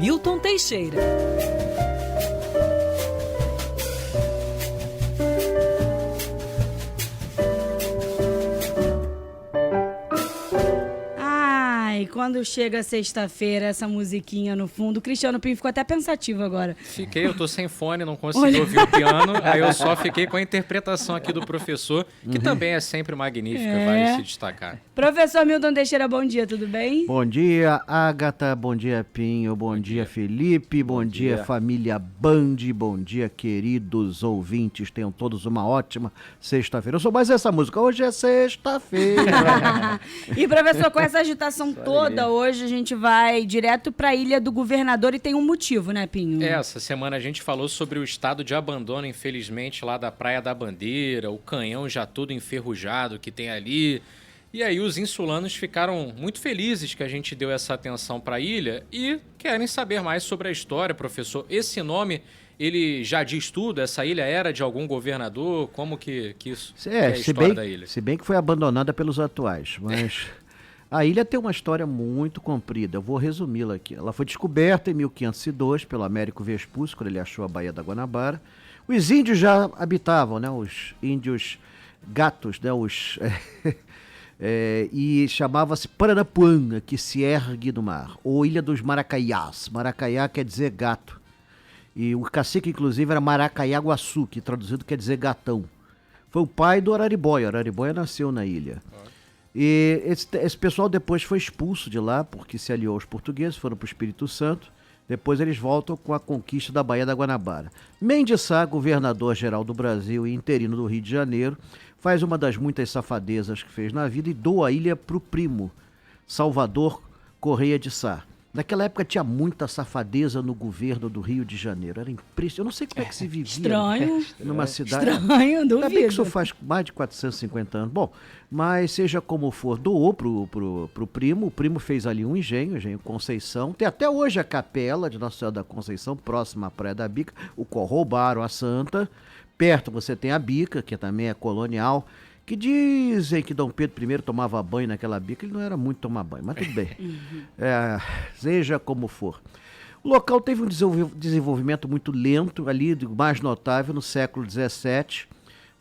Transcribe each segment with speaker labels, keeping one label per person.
Speaker 1: Milton Teixeira.
Speaker 2: Ai, quando chega sexta-feira, essa musiquinha no fundo, o Cristiano Pinho ficou até pensativo agora.
Speaker 3: Fiquei, eu tô sem fone, não consegui ouvir o piano, aí eu só fiquei com a interpretação aqui do professor, que também é sempre magnífica, vale se destacar.
Speaker 2: Professor Milton Teixeira, bom dia, tudo bem?
Speaker 4: Bom dia, Agatha, bom dia, Pinho, bom dia, Felipe, bom dia, família Band, bom dia, queridos ouvintes, tenham todos uma ótima sexta-feira. Eu sou mais essa música, hoje é sexta-feira.
Speaker 2: E professor, com essa agitação toda, hoje a gente vai direto para a Ilha do Governador e tem um motivo, né, Pinho?
Speaker 3: Essa semana a gente falou sobre o estado de abandono, infelizmente, lá da Praia da Bandeira, o canhão já todo enferrujado que tem ali. E aí os insulanos ficaram muito felizes que a gente deu essa atenção para a ilha e querem saber mais sobre a história, professor. Esse nome, ele já diz tudo? Essa ilha era de algum governador? Como que isso é a história da ilha?
Speaker 4: Se bem que foi abandonada pelos atuais, mas a ilha tem uma história muito comprida. Eu vou resumi-la aqui. Ela foi descoberta em 1502 pelo Américo Vespucci, quando ele achou a Baía da Guanabara. Os índios já habitavam, né? Os índios gatos, né? E chamava-se Paranapuã, que se ergue no mar, ou Ilha dos Maracaiás. Maracaiá quer dizer gato. E o cacique, inclusive, era Maracaiaguaçu, que traduzido quer dizer gatão. Foi o pai do Araribóia. Araribóia nasceu na ilha. E esse pessoal depois foi expulso de lá, porque se aliou aos portugueses, foram para o Espírito Santo. Depois eles voltam com a conquista da Baía da Guanabara. Mendes Sá, governador-geral do Brasil e interino do Rio de Janeiro, faz uma das muitas safadezas que fez na vida e doa a ilha para o primo, Salvador Correia de Sá. Naquela época tinha muita safadeza no governo do Rio de Janeiro. Era impressionante. Eu não sei como é que se vivia
Speaker 2: Estranho.
Speaker 4: Numa cidade.
Speaker 2: Estranho, duvido.
Speaker 4: Ainda bem que isso faz mais de 450 anos. Bom, mas seja como for, doou pro primo. O primo fez ali um engenho Conceição. Tem até hoje a capela de Nossa Senhora da Conceição, próxima à Praia da Bica. O qual roubaram a Santa. Perto você tem a Bica, que também é colonial, que dizem que Dom Pedro I tomava banho naquela bica. Ele não era muito tomar banho, mas tudo bem. Seja como for. O local teve um desenvolvimento muito lento ali, o mais notável no século XVII.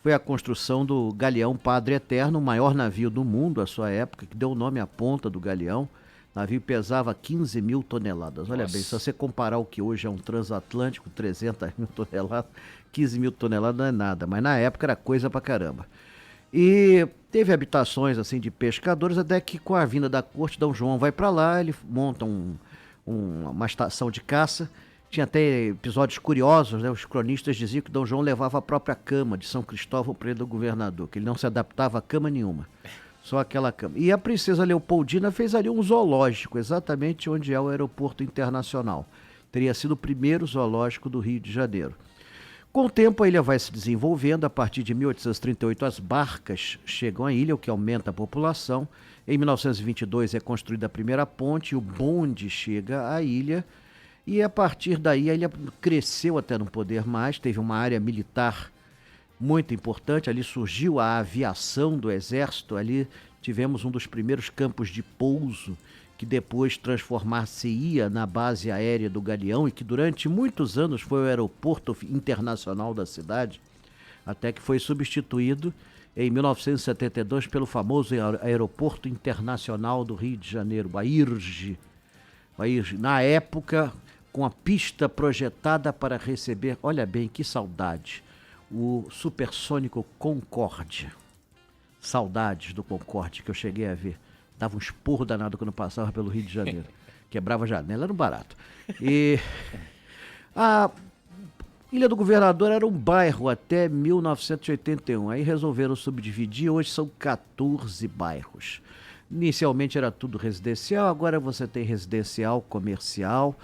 Speaker 4: Foi a construção do galeão Padre Eterno, o maior navio do mundo à sua época, que deu o nome à ponta do galeão. O navio pesava 15 mil toneladas. Olha bem, se você comparar o que hoje é um transatlântico, 300 mil toneladas, 15 mil toneladas não é nada, mas na época era coisa pra caramba. E teve habitações assim de pescadores, até que com a vinda da corte, Dom João vai para lá, ele monta uma estação de caça. Tinha até episódios curiosos, né? Os cronistas diziam que Dom João levava a própria cama de São Cristóvão para ele do governador, que ele não se adaptava a cama nenhuma, só aquela cama. E a princesa Leopoldina fez ali um zoológico, exatamente onde é o aeroporto internacional. Teria sido o primeiro zoológico do Rio de Janeiro. Com o tempo, a ilha vai se desenvolvendo. A partir de 1838, as barcas chegam à ilha, o que aumenta a população. Em 1922, é construída a primeira ponte, o bonde chega à ilha. E a partir daí, a ilha cresceu até não poder mais. Teve uma área militar muito importante. Ali surgiu a aviação do Exército. Ali tivemos um dos primeiros campos de pouso, que depois transformar-se-ia na base aérea do Galeão e que durante muitos anos foi o aeroporto internacional da cidade, até que foi substituído em 1972 pelo famoso Aeroporto Internacional do Rio de Janeiro, o AIRJ. Na época, com a pista projetada para receber, olha bem que saudade, o supersônico Concorde. Saudades do Concorde que eu cheguei a ver. Dava um esporro danado quando passava pelo Rio de Janeiro. Quebrava a janela, era um barato. E a Ilha do Governador era um bairro até 1981. Aí resolveram subdividir, hoje são 14 bairros. Inicialmente era tudo residencial, agora você tem residencial, comercial.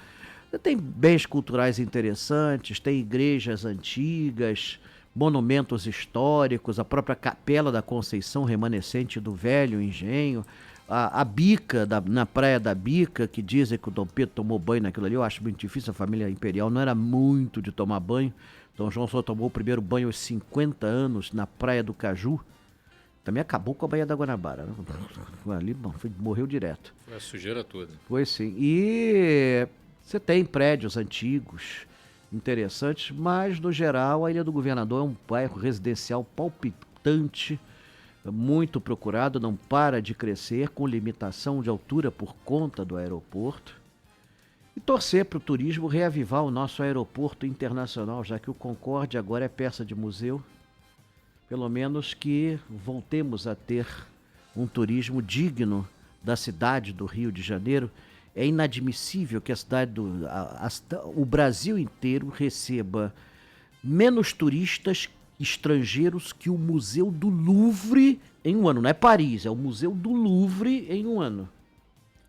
Speaker 4: Tem bens culturais interessantes, tem igrejas antigas, monumentos históricos, a própria Capela da Conceição, remanescente do velho engenho. A bica, na Praia da Bica, que dizem que o Dom Pedro tomou banho naquilo ali, eu acho muito difícil, a família imperial não era muito de tomar banho. Dom João só tomou o primeiro banho aos 50 anos na Praia do Caju. Também acabou com a Baía da Guanabara, né? Ali morreu direto.
Speaker 3: Foi a sujeira toda.
Speaker 4: Foi sim. E Você tem prédios antigos, interessantes, mas, no geral, a Ilha do Governador é um bairro residencial palpitante, muito procurado, não para de crescer, com limitação de altura por conta do aeroporto. E torcer para o turismo reavivar o nosso aeroporto internacional, já que o Concorde agora é peça de museu. Pelo menos que voltemos a ter um turismo digno da cidade do Rio de Janeiro. É inadmissível que a cidade o Brasil inteiro receba menos turistas estrangeiros que o Museu do Louvre em um ano. Não é Paris, é o Museu do Louvre em um ano.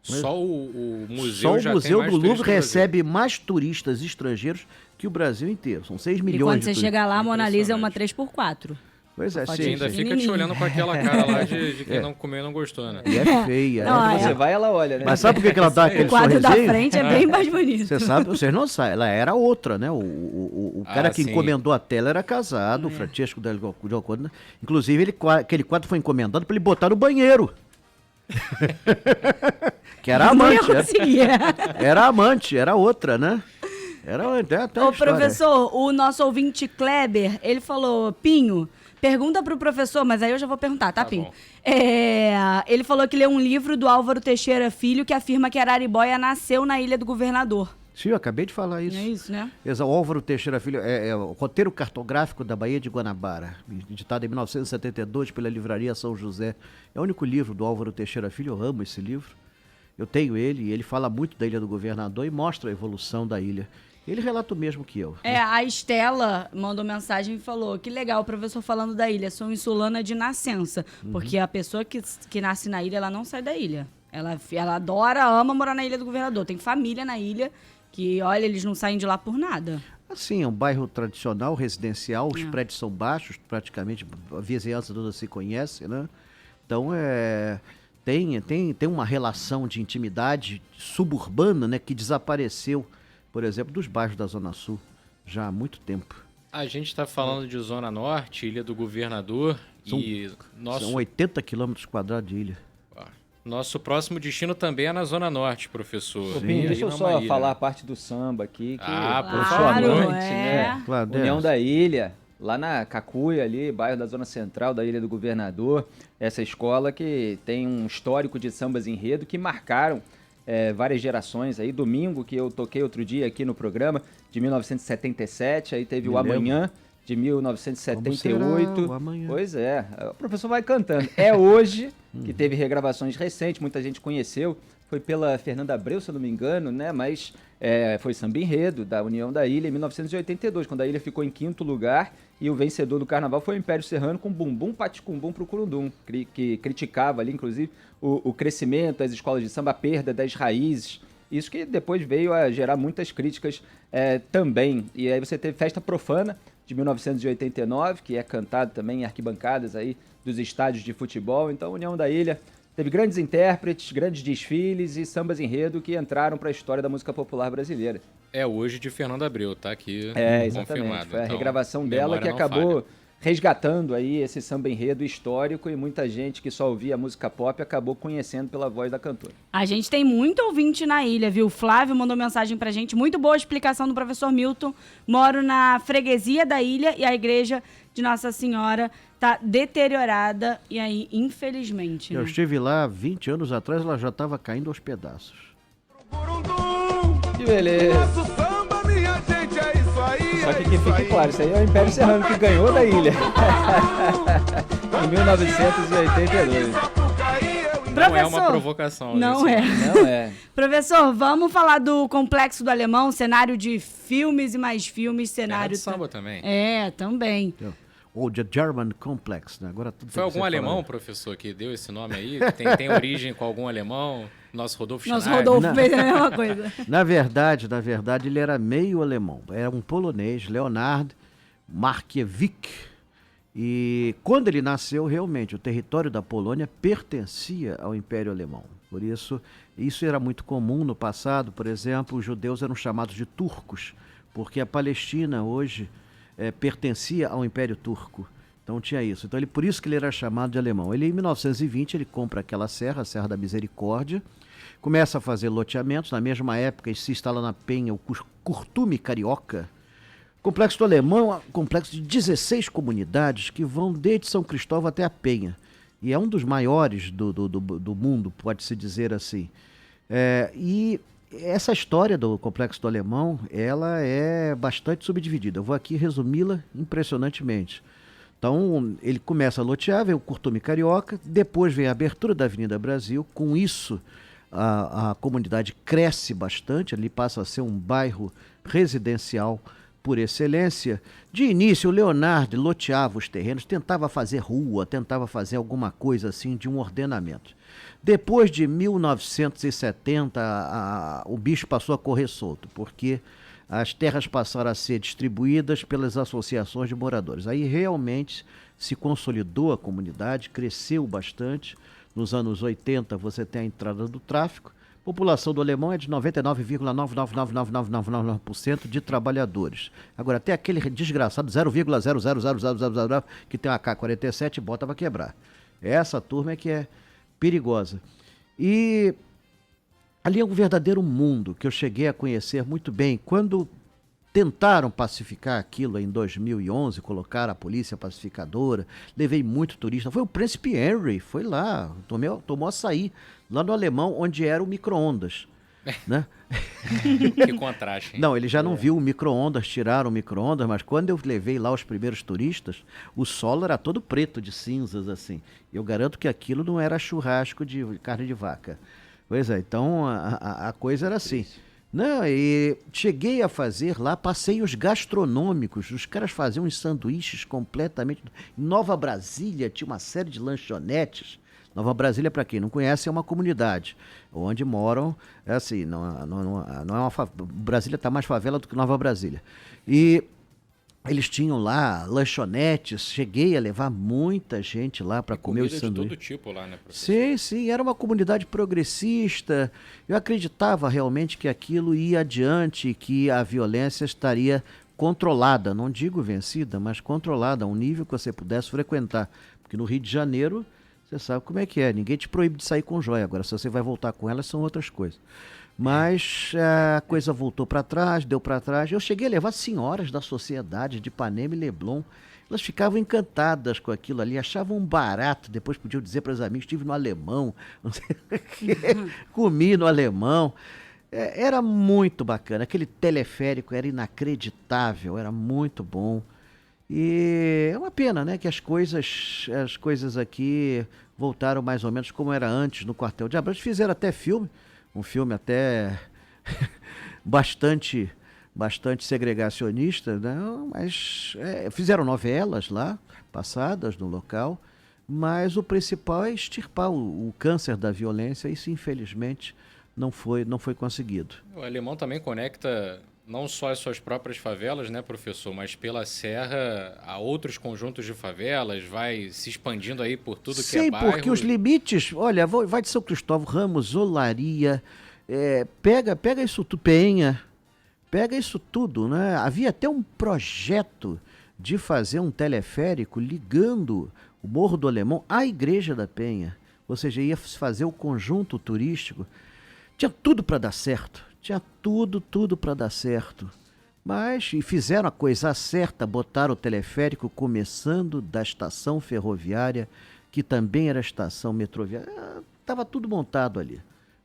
Speaker 3: Só o museu
Speaker 4: Só
Speaker 3: já
Speaker 4: o Museu
Speaker 3: tem mais
Speaker 4: do Louvre
Speaker 3: turistas no Brasil.
Speaker 4: recebe mais turistas estrangeiros que o Brasil inteiro. São 6
Speaker 2: E
Speaker 4: milhões
Speaker 2: quando
Speaker 4: de
Speaker 2: você
Speaker 4: turistas.
Speaker 2: chega lá, a Mona Lisa é uma
Speaker 3: Impressionante.
Speaker 2: 3x4.
Speaker 4: Pois é,
Speaker 2: Só
Speaker 3: Você
Speaker 4: sim,
Speaker 3: ainda
Speaker 4: sim.
Speaker 3: fica te olhando com aquela cara lá de quem não comeu e não gostou, né?
Speaker 4: E é feia.
Speaker 2: Não,
Speaker 4: né?
Speaker 2: é.
Speaker 1: Você vai, ela olha, né?
Speaker 4: Mas sabe por que ela dá aquele
Speaker 2: O quadro da
Speaker 4: sorrisinho?
Speaker 2: frente é bem mais bonito.
Speaker 4: Você sabe, vocês não sabem, ela era outra, né? O cara que
Speaker 3: sim.
Speaker 4: encomendou a tela era casado, o Francesco Del Giocondo. Inclusive, aquele quadro foi encomendado para ele botar no banheiro. Que era
Speaker 2: Não ia
Speaker 4: amante,
Speaker 2: conseguir.
Speaker 4: era amante, era outra, né? Era até uma
Speaker 2: Ô,
Speaker 4: história.
Speaker 2: professor, o nosso ouvinte Kleber, ele falou, Pinho, pergunta pro professor, mas aí eu já vou perguntar, tá,
Speaker 3: Tá
Speaker 2: Pinho?
Speaker 3: bom.
Speaker 2: Ele falou que leu um livro do Álvaro Teixeira Filho que afirma que Araribóia nasceu na Ilha do Governador.
Speaker 4: Sim, eu acabei de falar isso.
Speaker 2: É isso, né?
Speaker 4: O Álvaro Teixeira Filho é o roteiro cartográfico da Baía de Guanabara, editado em 1972 pela Livraria São José. É o único livro do Álvaro Teixeira Filho, eu amo esse livro. Eu tenho ele e ele fala muito da Ilha do Governador e mostra a evolução da ilha. Ele relata o mesmo que eu.
Speaker 2: A Estela mandou mensagem e falou, que legal o professor falando da ilha, sou insulana de nascença, porque a pessoa que nasce na ilha, ela não sai da ilha. Ela adora, ama morar na Ilha do Governador, tem família na ilha, que, olha, eles não saem de lá por nada.
Speaker 4: Assim, é um bairro tradicional, residencial, os prédios são baixos, praticamente a vizinhança toda se conhece, né? Então, tem uma relação de intimidade suburbana, né, que desapareceu, por exemplo, dos bairros da Zona Sul, já há muito tempo.
Speaker 3: A gente está falando de Zona Norte, Ilha do Governador e
Speaker 4: São 80 quilômetros quadrados de ilha.
Speaker 3: nosso próximo destino também é na Zona Norte, professor.
Speaker 1: Ô,
Speaker 3: E
Speaker 1: Pinho,
Speaker 3: aí
Speaker 1: deixa eu
Speaker 3: não é
Speaker 1: só
Speaker 3: uma ilha,
Speaker 1: falar
Speaker 3: né?
Speaker 1: a parte do samba aqui, que
Speaker 3: por
Speaker 2: favor.
Speaker 1: né?
Speaker 4: Claro,
Speaker 1: União
Speaker 4: é.
Speaker 1: da Ilha, lá na Cacuia, ali, bairro da Zona Central da Ilha do Governador. Essa escola que tem um histórico de sambas enredo que marcaram várias gerações aí. Domingo, que eu toquei outro dia aqui no programa, de 1977, aí teve
Speaker 4: Me
Speaker 1: o
Speaker 4: lembro.
Speaker 1: Amanhã, de
Speaker 4: Como
Speaker 1: 1978.
Speaker 4: será o amanhã?
Speaker 1: Pois é, o professor vai cantando. É hoje, que teve regravações recentes, muita gente conheceu. Foi pela Fernanda Abreu, se eu não me engano, né? Mas foi samba enredo da União da Ilha em 1982, quando a ilha ficou em 5º lugar e o vencedor do carnaval foi o Império Serrano com Bumbum Paticumbum pro Curundum, que criticava ali, inclusive, o crescimento das escolas de samba, a perda das raízes. Isso que depois veio a gerar muitas críticas também. E aí você teve Festa Profana, de 1989, que é cantado também em arquibancadas aí dos estádios de futebol. Então, a União da Ilha teve grandes intérpretes, grandes desfiles e sambas enredo que entraram para a história da música popular brasileira.
Speaker 3: É hoje de Fernanda Abreu, tá aqui
Speaker 1: Exatamente.
Speaker 3: confirmado.
Speaker 1: Foi a
Speaker 3: Então,
Speaker 1: regravação dela
Speaker 3: memória
Speaker 1: que
Speaker 3: não
Speaker 1: acabou
Speaker 3: falha.
Speaker 1: resgatando aí esse samba enredo histórico e muita gente que só ouvia música pop acabou conhecendo pela voz da cantora.
Speaker 2: A gente tem muito ouvinte na ilha, viu? O Flávio mandou mensagem pra gente. Muito boa explicação do professor Milton. Moro na freguesia da ilha e a igreja de Nossa Senhora tá deteriorada. E aí, infelizmente,
Speaker 4: Eu
Speaker 2: né?
Speaker 4: estive lá 20 anos atrás, ela já estava caindo aos pedaços.
Speaker 1: Que beleza! Só que fique claro, isso aí é o Império Serrano que ganhou da ilha. Em 1982.
Speaker 3: Não é uma
Speaker 2: Professor,
Speaker 3: provocação.
Speaker 2: Não
Speaker 3: isso.
Speaker 2: é.
Speaker 1: Não é.
Speaker 2: Professor, vamos falar do Complexo do Alemão, cenário de filmes e mais filmes,
Speaker 3: Terra
Speaker 2: cenário...
Speaker 3: de samba também.
Speaker 2: Também.
Speaker 4: Ou The German Complex, né? Agora tudo
Speaker 3: Foi
Speaker 4: tem que
Speaker 3: algum
Speaker 4: ser
Speaker 3: alemão,
Speaker 4: falado.
Speaker 3: professor, que deu esse nome aí? Tem origem com algum alemão? Nosso Rodolfo
Speaker 2: Nosso
Speaker 3: Schneider?
Speaker 2: Rodolfo
Speaker 4: Não.
Speaker 2: fez a mesma coisa.
Speaker 4: Na verdade, ele era meio alemão. Era um polonês, Leonard Markiewicz. E quando ele nasceu, realmente, o território da Polônia pertencia ao Império Alemão. Por isso era muito comum no passado. Por exemplo, os judeus eram chamados de turcos, porque a Palestina hoje pertencia ao Império Turco. Então tinha isso. Então por isso que ele era chamado de alemão. Ele, em 1920, ele compra aquela serra, a Serra da Misericórdia, Começa a fazer loteamentos, na mesma época se instala na Penha o Curtume Carioca. Complexo do Alemão é um complexo de 16 comunidades que vão desde São Cristóvão até a Penha. E é um dos maiores do mundo, pode-se dizer assim. E essa história do Complexo do Alemão, ela é bastante subdividida. Eu vou aqui resumi-la impressionantemente. Então, ele começa a lotear, vem o Curtume Carioca, depois vem a abertura da Avenida Brasil. Com isso, a comunidade cresce bastante, ali passa a ser um bairro residencial por excelência. De início, o Leonardo loteava os terrenos, tentava fazer rua, tentava fazer alguma coisa assim de um ordenamento. Depois de 1970, o bicho passou a correr solto, porque as terras passaram a ser distribuídas pelas associações de moradores. Aí realmente se consolidou a comunidade, cresceu bastante. Nos anos 80 você tem a entrada do tráfico. A população do Alemão é de 99,9999999% de trabalhadores. Agora, até aquele desgraçado 0,00000 que tem uma AK-47 e bota para quebrar. Essa turma é que é perigosa. E ali é um verdadeiro mundo que eu cheguei a conhecer muito bem. Quando tentaram pacificar aquilo em 2011, colocaram a polícia pacificadora, levei muito turista. Foi o Príncipe Henry, foi lá, tomou açaí, lá no Alemão, onde era o micro-ondas. Né?
Speaker 3: Que contraste, hein?
Speaker 4: Não, ele já não viu o micro-ondas, tiraram o micro-ondas, mas quando eu levei lá os primeiros turistas, o solo era todo preto de cinzas, assim. Eu garanto que aquilo não era churrasco de carne de vaca. Pois é, então a coisa era assim. Não, e cheguei a fazer lá passeios gastronômicos. Os caras faziam uns sanduíches completamente. Em Nova Brasília tinha uma série de lanchonetes. Nova Brasília, para quem não conhece, é uma comunidade onde moram, é assim, não é uma Brasília está mais favela do que Nova Brasília. E eles tinham lá lanchonetes, cheguei a levar muita gente lá para comer os sanduíches.
Speaker 3: De todo tipo lá, né, professor?
Speaker 4: Sim, sim, era uma comunidade progressista. Eu acreditava realmente que aquilo ia adiante, que a violência estaria controlada, não digo vencida, mas controlada, a um nível que você pudesse frequentar. Porque no Rio de Janeiro, você sabe como é que é, ninguém te proíbe de sair com joia. Agora, se você vai voltar com elas, são outras coisas. Mas a coisa voltou para trás, deu para trás. Eu cheguei a levar senhoras da sociedade de Ipanema e Leblon. Elas ficavam encantadas com aquilo ali, achavam um barato. Depois podiam dizer para os amigos, estive no Alemão, não sei o quê, comi no Alemão. Era muito bacana. Aquele teleférico era inacreditável, era muito bom. E é uma pena, né, que as coisas aqui voltaram mais ou menos como era antes no Quartel de Abrantes. Fizeram até filme. Um filme até bastante segregacionista, né? Mas fizeram novelas lá, passadas no local, mas o principal é extirpar o câncer da violência. Isso, infelizmente, não foi conseguido.
Speaker 3: O Alemão também conecta não só as suas próprias favelas, né, professor, mas pela Serra a outros conjuntos de favelas, vai se expandindo aí por tudo que é bairro.
Speaker 4: Sim, porque os limites, olha, vai de São Cristóvão, Ramos, Olaria, pega isso tudo, Penha, pega isso tudo, né? Havia até um projeto de fazer um teleférico ligando o Morro do Alemão à Igreja da Penha, ou seja, ia fazer o conjunto turístico. Tinha tudo para dar certo. Tinha tudo para dar certo. Mas, e fizeram a coisa certa, botaram o teleférico começando da estação ferroviária, que também era estação metroviária. Estava tudo montado ali.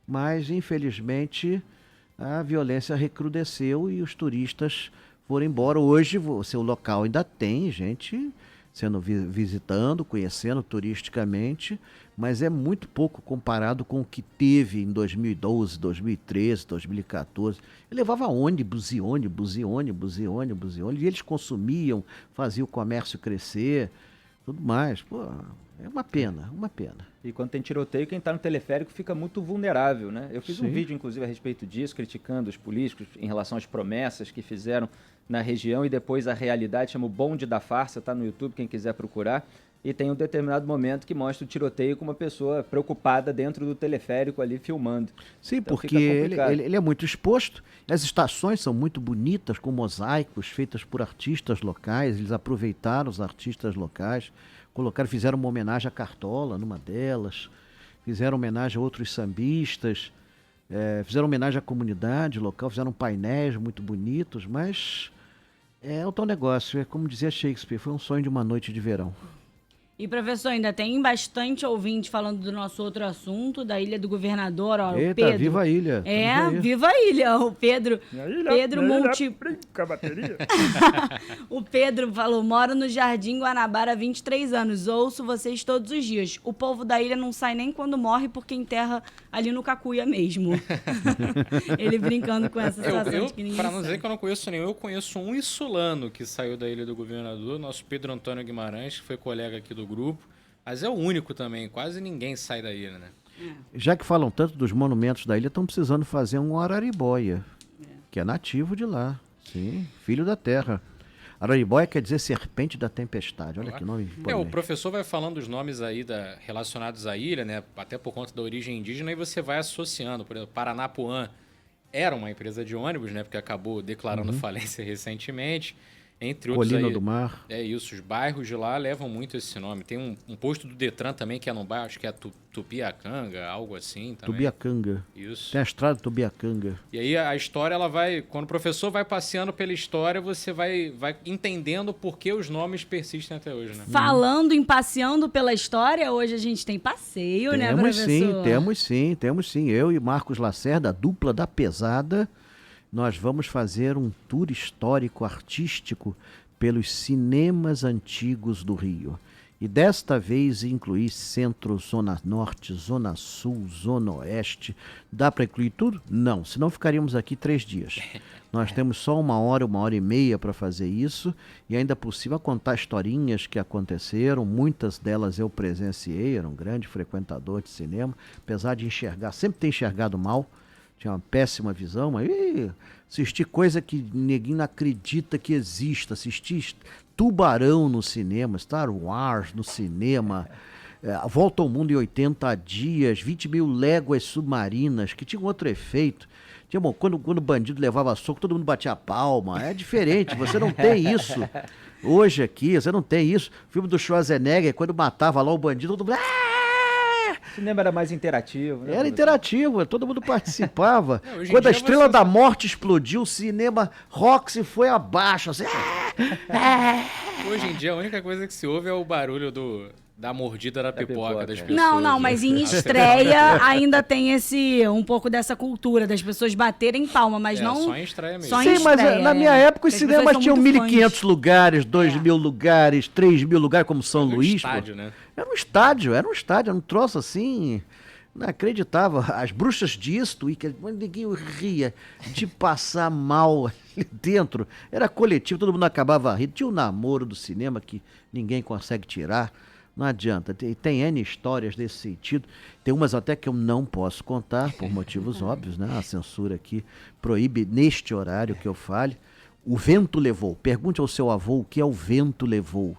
Speaker 4: Mas, infelizmente, a violência recrudesceu e os turistas foram embora. Hoje, o seu local ainda tem gente sendo visitando, conhecendo turisticamente, mas é muito pouco comparado com o que teve em 2012, 2013, 2014. Eu levava ônibus e eles consumiam, faziam o comércio crescer, tudo mais. Pô, é uma pena.
Speaker 1: E quando tem tiroteio, quem está no teleférico fica muito vulnerável, né? Eu fiz um vídeo, inclusive, a respeito disso, criticando os políticos em relação às promessas que fizeram na região e depois a realidade, chama o Bonde da Farsa, está no YouTube, quem quiser procurar. E tem um determinado momento que mostra o tiroteio com uma pessoa preocupada dentro do teleférico ali filmando.
Speaker 4: Sim, então, porque ele é muito exposto. As estações são muito bonitas, com mosaicos feitos por artistas locais. Eles aproveitaram os artistas locais, fizeram uma homenagem a Cartola numa delas, fizeram homenagem a outros sambistas. Fizeram homenagem à comunidade local, fizeram painéis muito bonitos, mas é o tal negócio, é como dizia Shakespeare, foi um sonho de uma noite de verão.
Speaker 2: E, professor, ainda tem bastante ouvinte falando do nosso outro assunto, da Ilha do Governador, ó,
Speaker 4: Eita,
Speaker 2: o Pedro.
Speaker 4: viva a ilha!
Speaker 2: Viva a ilha! O Pedro,
Speaker 1: Brinca, bateria.
Speaker 2: o Pedro falou, moro no Jardim Guanabara há 23 anos, ouço vocês todos os dias. O povo da ilha não sai nem quando morre porque enterra ali no Cacuia mesmo. Ele brincando com essa situação de que ninguém
Speaker 3: Para não
Speaker 2: sabe.
Speaker 3: dizer que eu não conheço nenhum, eu conheço um insulano que saiu da Ilha do Governador, nosso Pedro Antônio Guimarães, que foi colega aqui do grupo, mas é o único também, quase ninguém sai da ilha, né?
Speaker 4: Já que falam tanto dos monumentos da ilha, estão precisando fazer um Araribóia, que é nativo de lá. Sim, filho da terra. Araribóia quer dizer serpente da tempestade. Olha que nome.
Speaker 3: O professor vai falando os nomes aí relacionados à ilha, né? Até por conta da origem indígena, e você vai associando. Por exemplo, Paranapuã era uma empresa de ônibus, né? Porque acabou declarando falência recentemente. Entre outros
Speaker 4: Colina
Speaker 3: aí,
Speaker 4: do Mar.
Speaker 3: É isso, os bairros de lá levam muito esse nome. Tem um posto do Detran também, que é num bairro, acho que é Tubiacanga, algo assim também.
Speaker 4: Tubiacanga.
Speaker 3: Isso.
Speaker 4: Tem a estrada de Tubiacanga.
Speaker 3: E aí a história, ela vai... Quando o professor vai passeando pela história, você vai entendendo por que os nomes persistem até hoje, né?
Speaker 2: Falando em passeando pela história, hoje a gente tem passeio, né, professor?
Speaker 4: Temos sim. Eu e Marcos Lacerda, a dupla da pesada, nós vamos fazer um tour histórico artístico pelos cinemas antigos do Rio. E desta vez incluir centro, zona norte, zona sul, zona oeste. Dá para incluir tudo? Não, senão ficaríamos aqui 3 dias. Nós temos só 1 hora e meia para fazer isso, e ainda por cima contar historinhas que aconteceram. Muitas delas eu presenciei, era um grande frequentador de cinema, apesar de enxergar, sempre ter enxergado mal. Tinha uma péssima visão, mas assisti coisa que ninguém não acredita que exista. Assisti Tubarão no cinema, Star Wars no cinema, A Volta ao Mundo em 80 Dias, 20 mil léguas submarinas, que tinha um outro efeito. Tinha, bom, quando o bandido levava soco, todo mundo batia a palma. É diferente, você não tem isso. Hoje aqui, você não tem isso. O filme do Schwarzenegger, quando matava lá o bandido, todo mundo...
Speaker 1: O cinema era mais interativo, né?
Speaker 4: Era interativo, todo mundo participava.
Speaker 3: Quando
Speaker 4: a Estrela da Morte explodiu, o cinema Roxy foi abaixo. Assim,
Speaker 3: Hoje em dia, a única coisa que se ouve é o barulho da mordida da pipoca das pessoas.
Speaker 2: Não, mas em estreia ainda tem um pouco dessa cultura das pessoas baterem palma, mas não...
Speaker 3: Só em estreia mesmo.
Speaker 2: Só em
Speaker 4: Sim, mas
Speaker 2: estreia,
Speaker 4: na minha época os
Speaker 2: Porque as
Speaker 4: cinemas
Speaker 2: pessoas
Speaker 4: tinham
Speaker 2: são muito
Speaker 4: 1.500 lugares, 2.000 lugares, 3.000 lugares, como São
Speaker 3: Era um
Speaker 4: Luís.
Speaker 3: estádio,
Speaker 4: pô.
Speaker 3: né?
Speaker 4: Era um estádio, era um troço assim, inacreditável. As bruxas de Eastwick, ninguém ria de passar mal ali dentro. Era coletivo, todo mundo acabava rindo. Tinha o namoro do cinema que ninguém consegue tirar. Não adianta, tem N histórias desse sentido. Tem umas até que eu não posso contar, por motivos óbvios, né? A censura aqui proíbe neste horário que eu fale. O vento levou. Pergunte ao seu avô o que é o vento levou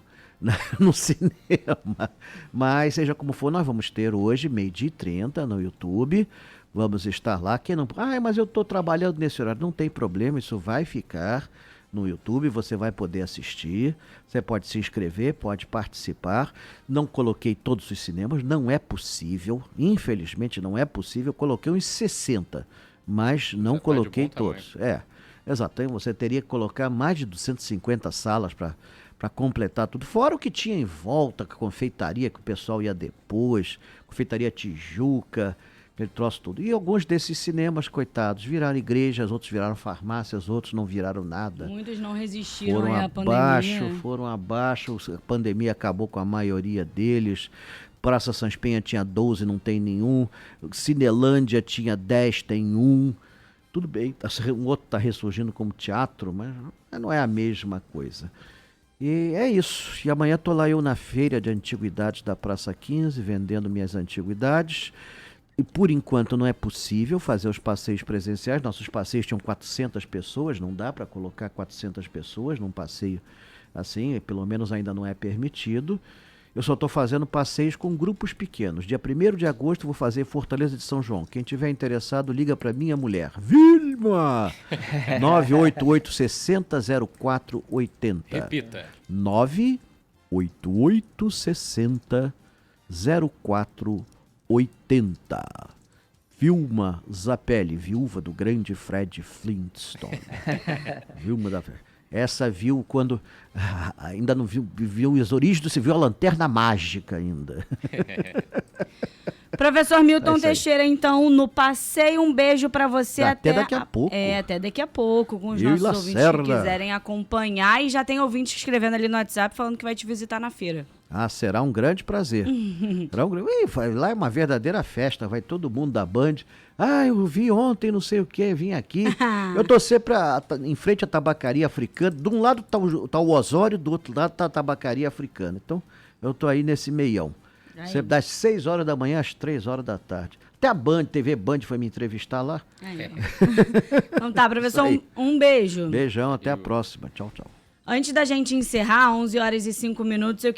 Speaker 4: no cinema. Mas, seja como for, nós vamos ter hoje, 12h30 no YouTube. Vamos estar lá. Quem não... mas eu estou trabalhando nesse horário. Não tem problema, isso vai ficar no YouTube, você vai poder assistir, você pode se inscrever, pode participar. Não coloquei todos os cinemas, não é possível, infelizmente não é possível, eu coloquei uns 60, mas não coloquei todos. Exato, então você teria que colocar mais de 250 salas para completar tudo, fora o que tinha em volta, a confeitaria que o pessoal ia depois, confeitaria Tijuca, aquele troço tudo. E alguns desses cinemas, coitados, viraram igrejas, outros viraram farmácias, outros não viraram nada.
Speaker 2: Muitos não resistiram à pandemia.
Speaker 4: Foram abaixo, a pandemia acabou com a maioria deles. Praça Sans Penha tinha 12, não tem nenhum. Cinelândia tinha 10, tem 1. Tudo bem, um outro está ressurgindo como teatro, mas não é a mesma coisa. E é isso. E amanhã estou lá eu na feira de antiguidades da Praça 15, vendendo minhas antiguidades. E por enquanto não é possível fazer os passeios presenciais. Nossos passeios tinham 400 pessoas, não dá para colocar 400 pessoas num passeio assim, pelo menos ainda não é permitido. Eu só estou fazendo passeios com grupos pequenos. Dia 1º de agosto vou fazer Fortaleza de São João. Quem tiver interessado, liga para minha mulher, Vilma! 988 60 0480.
Speaker 3: Repita.
Speaker 4: 988 60 0480. Vilma Zapelli, viúva do grande Fred Flintstone. Vilma da... Essa viu quando... ainda não viu as origens, você viu a Lanterna Mágica ainda.
Speaker 2: Professor Milton Teixeira, então, no passeio, um beijo pra você
Speaker 4: Até daqui a pouco.
Speaker 2: Até daqui a pouco, com os
Speaker 4: Eu e
Speaker 2: nossos ouvintes
Speaker 4: Lacerda.
Speaker 2: que quiserem acompanhar. E já tem ouvinte escrevendo ali no WhatsApp falando que vai te visitar na feira.
Speaker 4: Ah, será um grande prazer. Será um grande... lá é uma verdadeira festa, vai todo mundo da Band. Ah, eu vi ontem não sei o que, vim aqui. Eu tô sempre em frente à tabacaria africana. De um lado tá o Osório, do outro lado tá a tabacaria africana. Então, eu tô aí nesse meião. Sempre das 6 horas da manhã às 3 horas da tarde. Até a Band, TV Band foi me entrevistar lá.
Speaker 2: Então tá, professor, um beijo.
Speaker 4: Beijão, até a próxima. Tchau, tchau.
Speaker 2: Antes da gente encerrar, 11 horas e 5 minutos, eu